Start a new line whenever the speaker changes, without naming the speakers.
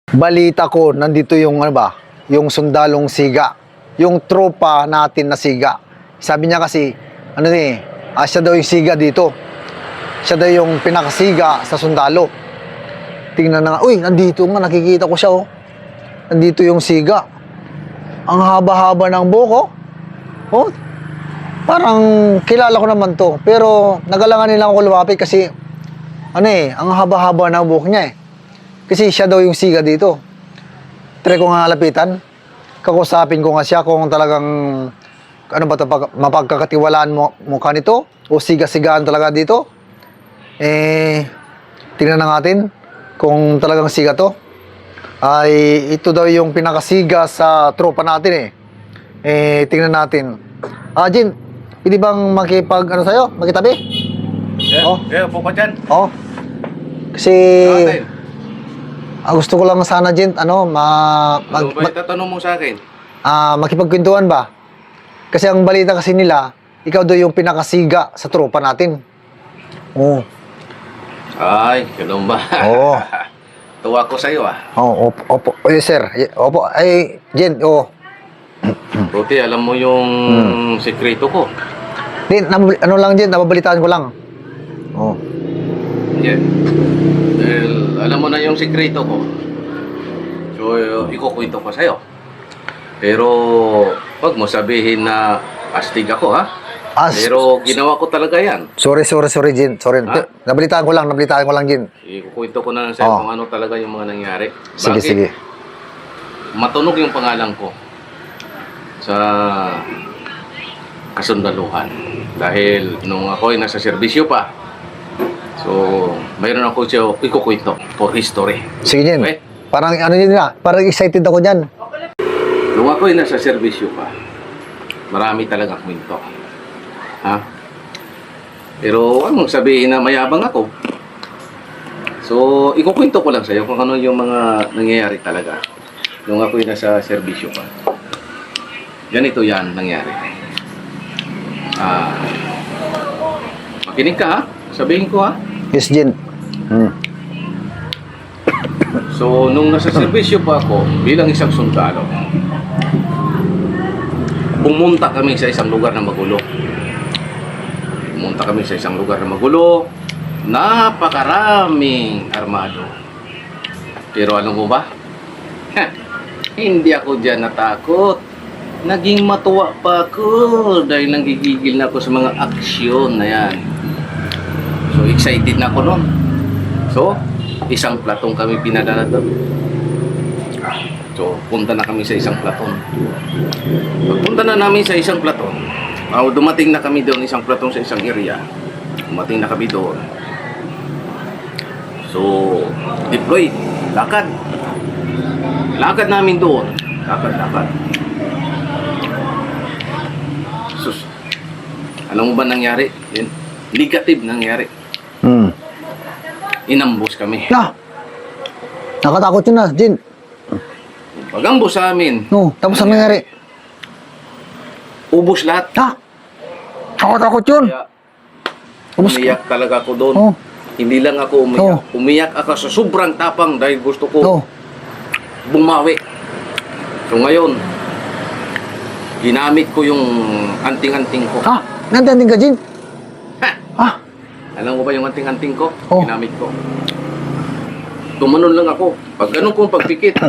Balita ko, nandito yung ano ba, yung sundalong siga, yung tropa natin na siga. Sabi niya kasi, ano siya daw yung siga dito. Siya daw yung pinakasiga sa sundalo. Tingnan na nga, uy, nandito nga, nakikita ko siya, oh. Nandito yung siga. Ang haba-haba ng buhok, oh. Oh, parang kilala ko naman to. Pero nagalangan nila ako lumapit kasi, ang haba-haba ng buhok niya, eh. Kasi siya daw yung siga dito. Try ko nga lapitan. Kakusapin ko nga siya kung talagang ano ba ito, mapagkakatiwalaan mo mukha nito o siga-sigaan talaga dito. Tingnan na natin kung talagang siga to. Ay ito daw yung pinakasiga sa tropa natin eh. Tingnan natin. Jin, pwede bang sa'yo? Magkitabi?
Yeah,
Oh.
yeah, upo ka dyan.
Oh. Kasi gusto ko lang sana, Jin,
Ano ba yung tatanong mo sa akin?
makipagkwentuhan ba? Kasi ang balita kasi nila, ikaw daw yung pinakasiga sa tropa natin. Oo.
Ay, ganun ba?
Oo.
Tuwa ko sa'yo
Oo, opo. Yes, sir. Opo. Ay, Jin, oo.
Buti, alam mo yung sekreto ko.
Din, ano lang, Jin, nababalitaan ko lang. Oo.
Yeah. Dahil alam mo na yung sekreto ko. So, ikukwento ko sa'yo. Pero, wag mo sabihin na astig ako, ha? Pero ginawa ko talaga yan.
Sorry, Jin. Sorry. Nabalitaan ko lang, Jin.
Ikukwento ko na sa'yo kung ano talaga yung mga nangyari.
Sige,
Bakit?
sige.
Matunog yung pangalan ko sa kasundaluhan. Dahil nung ako ay nasa serbisyo pa, so mayroon ako siya ikukwento for history.
Sige, Jin.
Okay?
Parang parang excited ako dyan.
Nung ako ay nasa serbisyo pa, marami talaga kwento. Ha? Pero huwag mong sabihin na mayabang ako. So, ikukwento ko lang sa'yo kung ano yung mga nangyayari talaga. Nung ako ay nasa serbisyo pa. Ganito yan nangyari. Makinig ka, ha? Sabihin ko, ha?
Yes, Jin.
So, nung nasa serbisyo pa ako, bilang isang sundalo, pumunta kami sa isang lugar na magulo. Napakaraming armado. Pero alam mo ba? Hindi ako dyan natakot. Naging matuwa pa ako dahil nanggigigil na ako sa mga aksyon na yan. So, excited na ako nun. So, isang platong kami pinadala doon. So, punta na kami sa isang platon. Pagpunta na namin sa isang platon, dumating na kami doon, isang platon sa isang area. Dumating na kami doon. So, deploy. Lakad. Lakad namin doon. Lakad. Sus. Alam mo ba nangyari? Negative nangyari. Inambos kami.
Nakatakot yun na, Jin.
Pag-ambos sa amin.
No, tapos ano nangyari?
Ubos lahat.
Nakatakot yun.
Kaya, umiyak talaga ako doon.
Oh.
Hindi lang ako umiyak. Umiyak ako sa sobrang tapang dahil gusto ko bumawi. So ngayon, ginamit ko yung anting-anting ko.
Nandiyan ka, Jin?
Alam mo ba yung anting-anting ko?
Oh.
Ginamit ko. Tumanon lang ako. Pag ganun kong pagpikit,